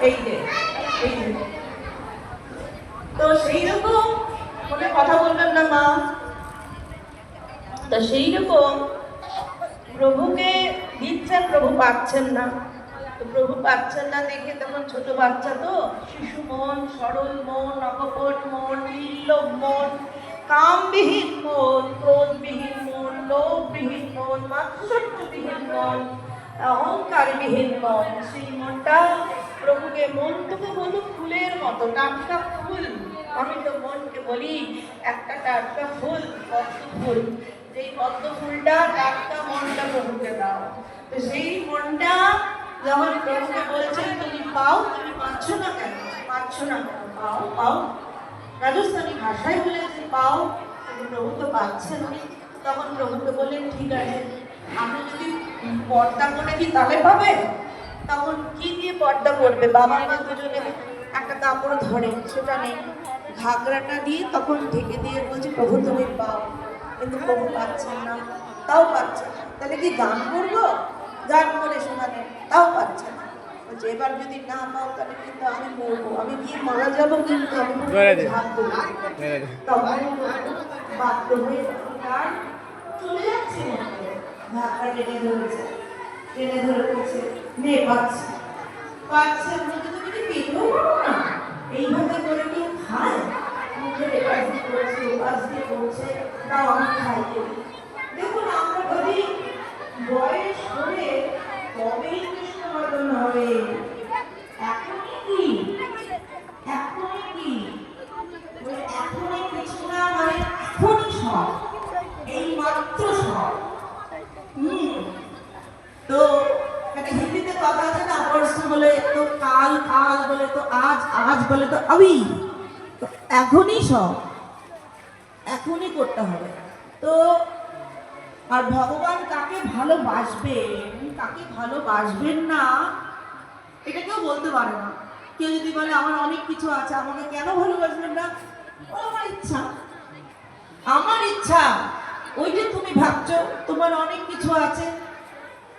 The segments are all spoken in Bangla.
এই যে এই যে তো সেই রকম মনে কথা বলবেন না মা। তা সেই রকম প্রভুকে দিচ্ছেন, প্রভু পাচ্ছেন না। তো প্রভু পাচ্ছেন না দেখে তখন ছোট বাচ্চা তো, শিশু মন, সরল মন, অকপট মন, নির্লোভ মন, কামবিহীন মন, ক্রোধবিহীন মন, লোভবিহীন মন, মাৎসর্যবিহীন মন, অহংকারবিহীন মন, সেই মনটা প্রভুকে, মন তোকে বলুক ফুলের মতো টাটকা ফুল। আমি তো মনকে বলি একটা টাটকা ফুল, পদ্ম ফুল, যেই পদ্ম ফুলটা টাটকা মনটা প্রভুকে দাও। তো সেই মনটা যখন প্রভুকে বলছেন তুমি পাও, তুমি পাচ্ছ না কেন, পাচ্ছ না কেন, পাও পাও, রাজস্থানী ভাষায় বলেছে পাও, প্রভু তো পাচ্ছেন। তখন প্রভুকে বললেন ঠিক আছে, আমি যদি পর্দা করে দিই তাহলে পাবে। তখন কি দিয়ে পর্দা করবে, বাবা মা দুজনে একটা কাপড় ধরে, সেটা নেই, ঘাগরাটা দিয়ে তখন ঢেকে দিয়ে বলছে প্রভু তুমি পাও, কিন্তু প্রভু পাচ্ছেন না, তাও পাচ্ছে না। তাহলে কি গান করবো, গান করে শোনালেন, তাও পাচ্ছে না। বলছে এবার যদি না পাও তাহলে কিন্তু আমি মরবো, আমি গিয়ে মারা যাবো, কিন্তু আমি বাধ্য হয়ে তার চলে যাচ্ছে, ঢাকা টেনে ধরেছে, টেনে ধরে বলছে নে পাচ্ছে, পাচ্ছে বলতে তুমি কি পেতেও পারো না, এইভাবে করে কেউ খায়, মুখের এপাশ দিয়ে করছে ওপাশ দিয়ে করছে, তাও আমি খাই করি। দেখুন আমরা ভাবি বয়স হলে কবেই কৃষ্ণ বর্ধন হবে, এখনই কি, এখনই কি, এখনই কিছু না, মানে এখনই সব, এই মাত্র সব। তো হিন্দিতে কথা আছে না, পরশু বলে তো কাল, কাল বলে তো আজ, আজ বলে তো আবি। তো এখনই সব, এখনই করতে হবে। তো আর ভগবান কাকে ভালোবাসবেন, কাকে ভালোবাসবেন না, এটা কেউ বলতে পারে না। কেউ যদি বলে আমার অনেক কিছু আছে, আমাকে কেন ভালোবাসবেন না, আমার ইচ্ছা, আমার ইচ্ছা। ওই যে তুমি ভাবছো তোমার অনেক কিছু আছে,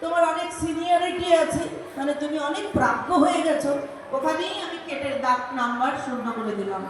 তোমার অনেক সিনিয়রিটি আছে, মানে তুমি অনেক প্রাপ্য হয়ে গেছো, ওখানেই আমি কেটের দাগ নাম্বার শূন্য করে দিলাম।